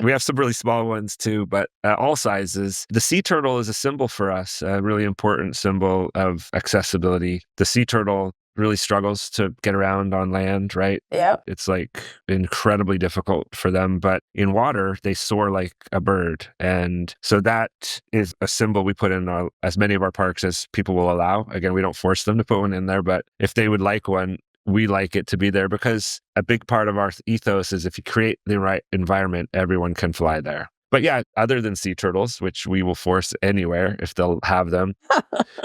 We have some really small ones too, but all sizes. The sea turtle is a symbol for us, a really important symbol of accessibility. The sea turtle really struggles to get around on land, right? Yeah. It's like incredibly difficult for them, but in water, they soar like a bird. And so that is a symbol we put in as many of our parks as people will allow. Again, we don't force them to put one in there, but if they would like one, we like it to be there, because a big part of our ethos is if you create the right environment, everyone can fly there. But yeah, other than sea turtles, which we will force anywhere if they'll have them,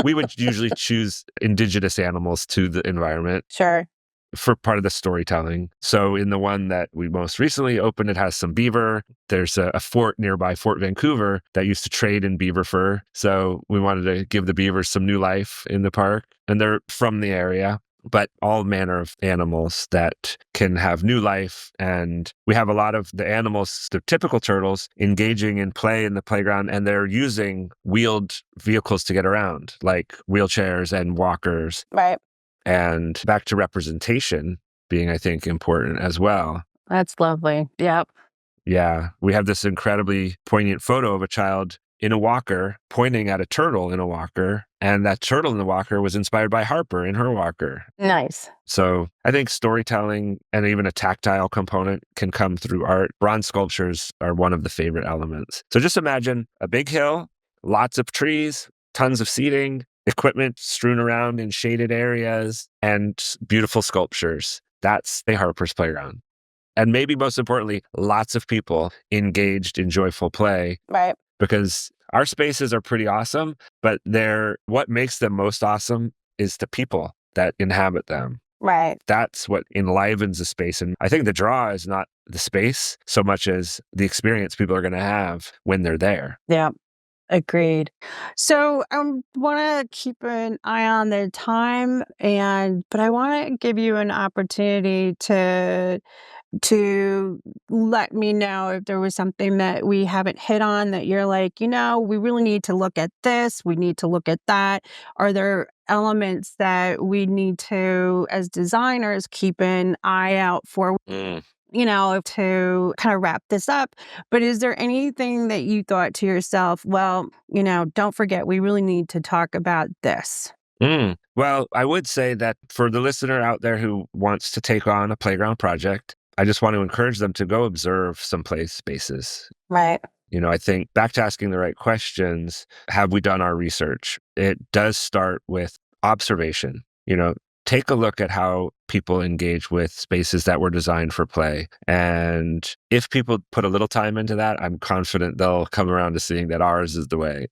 we would usually choose indigenous animals to the environment. Sure. For part of the storytelling. So in the one that we most recently opened, it has some beaver. There's a fort nearby, Fort Vancouver, that used to trade in beaver fur. So we wanted to give the beavers some new life in the park. And they're from the area, but all manner of animals that can have new life. And we have a lot of the animals, the typical turtles, engaging in play in the playground, and they're using wheeled vehicles to get around, like wheelchairs and walkers. Right. And back to representation being, I think, important as well. That's lovely. Yep. Yeah. We have this incredibly poignant photo of a child in a walker pointing at a turtle in a walker. And that turtle in the walker was inspired by Harper in her walker. Nice. So I think storytelling and even a tactile component can come through art. Bronze sculptures are one of the favorite elements. So just imagine a big hill, lots of trees, tons of seating, equipment strewn around in shaded areas, and beautiful sculptures. That's a Harper's Playground. And maybe most importantly, lots of people engaged in joyful play. Right. Because our spaces are pretty awesome, but what makes them most awesome is the people that inhabit them. Right. That's what enlivens a space. And I think the draw is not the space so much as the experience people are going to have when they're there. Yeah. Agreed. So I want to keep an eye on the time, but I want to give you an opportunity to let me know if there was something that we haven't hit on that you're like, we really need to look at this, we need to look at that. Are there elements that we need to, as designers, keep an eye out for? To kind of wrap this up. But is there anything that you thought to yourself, well, don't forget, we really need to talk about this? Well, I would say that for the listener out there who wants to take on a playground project, I just want to encourage them to go observe some play spaces. Right. I think back to asking the right questions, have we done our research? It does start with observation. Take a look at how people engage with spaces that were designed for play. And if people put a little time into that, I'm confident they'll come around to seeing that ours is the way.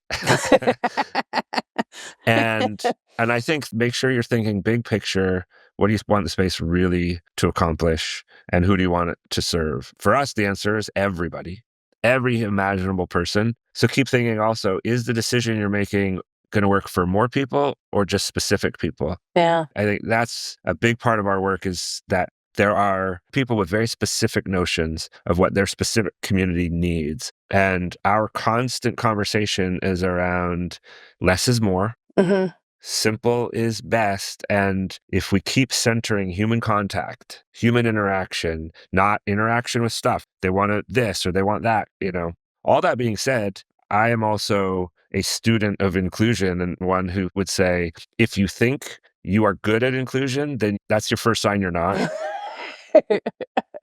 And I think make sure you're thinking big picture. What do you want the space really to accomplish? And who do you want it to serve? For us, the answer is everybody, every imaginable person. So keep thinking also, is the decision you're making going to work for more people or just specific people? Yeah. I think that's a big part of our work, is that there are people with very specific notions of what their specific community needs. And our constant conversation is around less is more. Mm-hmm. Simple is best. And if we keep centering human contact, human interaction, not interaction with stuff, they want this or they want that, All that being said, I am also a student of inclusion and one who would say, if you think you are good at inclusion, then that's your first sign you're not.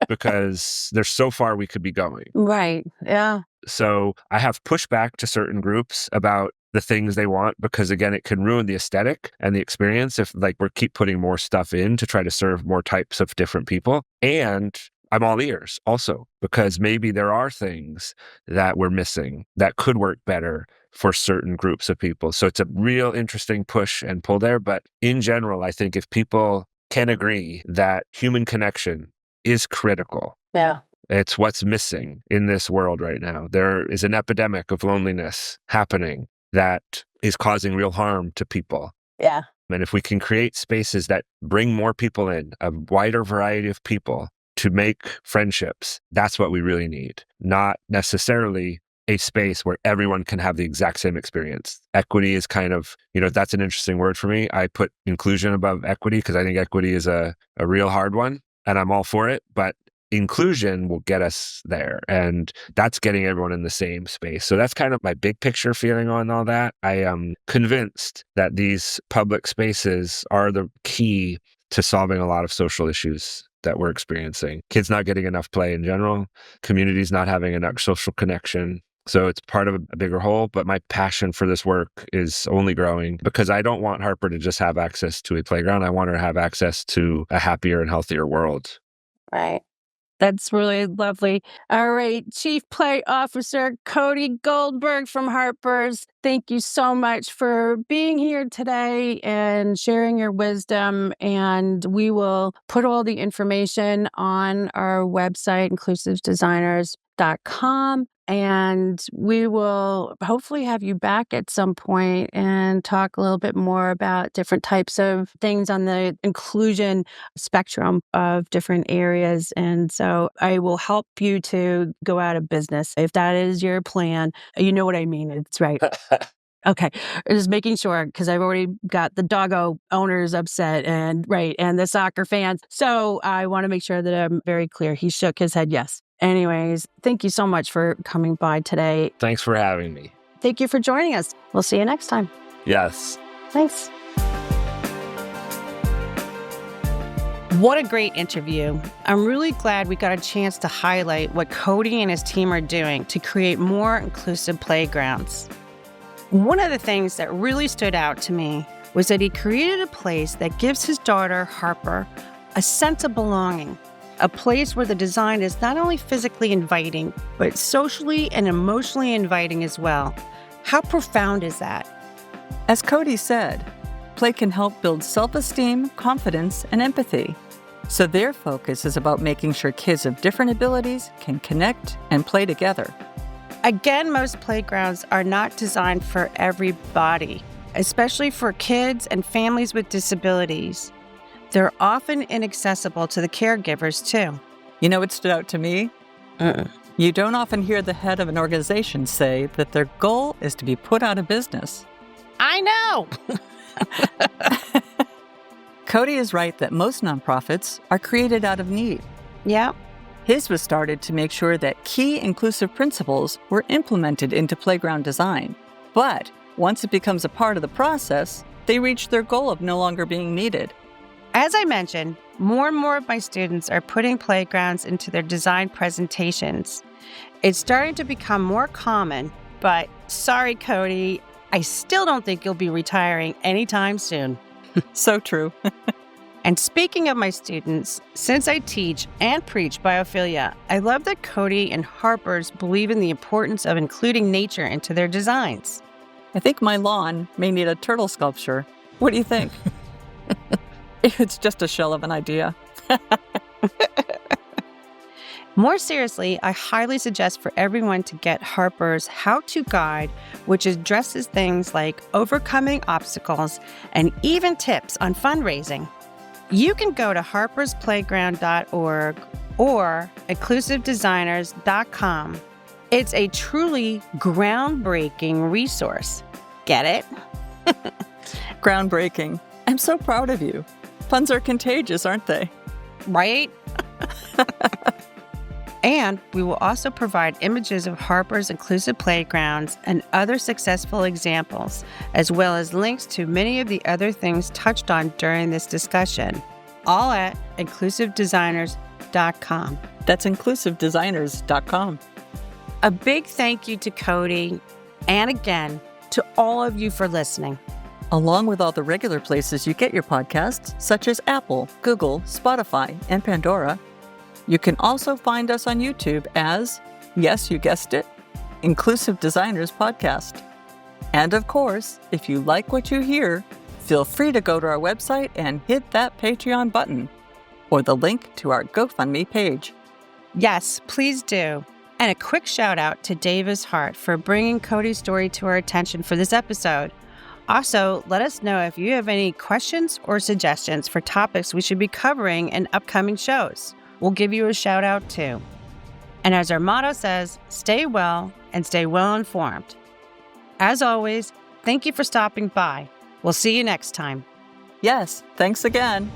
Because there's so far we could be going. Right. Yeah. So I have pushback to certain groups about the things they want, because again, it can ruin the aesthetic and the experience if we keep putting more stuff in to try to serve more types of different people. And I'm all ears also, because maybe there are things that we're missing that could work better for certain groups of people. So it's a real interesting push and pull there. But in general, I think if people can agree that human connection is critical. Yeah. It's what's missing in this world right now. There is an epidemic of loneliness happening that is causing real harm to people. Yeah. And if we can create spaces that bring more people in, a wider variety of people to make friendships, that's what we really need. Not necessarily a space where everyone can have the exact same experience. Equity is kind of, that's an interesting word for me. I put inclusion above equity because I think equity is a real hard one, and I'm all for it. But inclusion will get us there, and that's getting everyone in the same space. So that's kind of my big picture feeling on all that. I am convinced that these public spaces are the key to solving a lot of social issues that we're experiencing. Kids not getting enough play in general, communities not having enough social connection. So it's part of a bigger whole, but my passion for this work is only growing, because I don't want Harper to just have access to a playground. I want her to have access to a happier and healthier world. Right. That's really lovely. All right, Chief Play Officer Cody Goldberg from Harper's, thank you so much for being here today and sharing your wisdom. And we will put all the information on our website, inclusivedesigners.com. And we will hopefully have you back at some point and talk a little bit more about different types of things on the inclusion spectrum of different areas. And so I will help you to go out of business if that is your plan. You know what I mean? It's right. Okay. Just making sure, because I've already got the doggo owners upset and the soccer fans. So I want to make sure that I'm very clear. He shook his head yes. Anyways, thank you so much for coming by today. Thanks for having me. Thank you for joining us. We'll see you next time. Yes. Thanks. What a great interview. I'm really glad we got a chance to highlight what Cody and his team are doing to create more inclusive playgrounds. One of the things that really stood out to me was that he created a place that gives his daughter, Harper, a sense of belonging. A place where the design is not only physically inviting, but socially and emotionally inviting as well. How profound is that? As Cody said, play can help build self-esteem, confidence, and empathy. So their focus is about making sure kids of different abilities can connect and play together. Again, most playgrounds are not designed for everybody, especially for kids and families with disabilities. They're often inaccessible to the caregivers, too. You know what stood out to me? You don't often hear the head of an organization say that their goal is to be put out of business. I know! Cody is right that most nonprofits are created out of need. Yeah. His was started to make sure that key inclusive principles were implemented into playground design. But once it becomes a part of the process, they reach their goal of no longer being needed. As I mentioned, more and more of my students are putting playgrounds into their design presentations. It's starting to become more common, but sorry, Cody, I still don't think you'll be retiring anytime soon. So true. And speaking of my students, since I teach and preach biophilia, I love that Cody and Harper's believe in the importance of including nature into their designs. I think my lawn may need a turtle sculpture. What do you think? It's just a shell of an idea. More seriously, I highly suggest for everyone to get Harper's how-to guide, which addresses things like overcoming obstacles and even tips on fundraising. You can go to harpersplayground.org or inclusivedesigners.com. It's a truly groundbreaking resource. Get it? Groundbreaking. I'm so proud of you. Puns are contagious, aren't they? Right? And we will also provide images of Harper's inclusive playgrounds and other successful examples, as well as links to many of the other things touched on during this discussion, all at inclusivedesigners.com. That's inclusivedesigners.com. A big thank you to Cody, and again, to all of you for listening. Along with all the regular places you get your podcasts, such as Apple, Google, Spotify, and Pandora, you can also find us on YouTube as, yes, you guessed it, Inclusive Designers Podcast. And of course, if you like what you hear, feel free to go to our website and hit that Patreon button, or the link to our GoFundMe page. Yes, please do. And a quick shout out to Davis Hart for bringing Cody's story to our attention for this episode. Also, let us know if you have any questions or suggestions for topics we should be covering in upcoming shows. We'll give you a shout out too. And as our motto says, stay well and stay well informed. As always, thank you for stopping by. We'll see you next time. Yes, thanks again.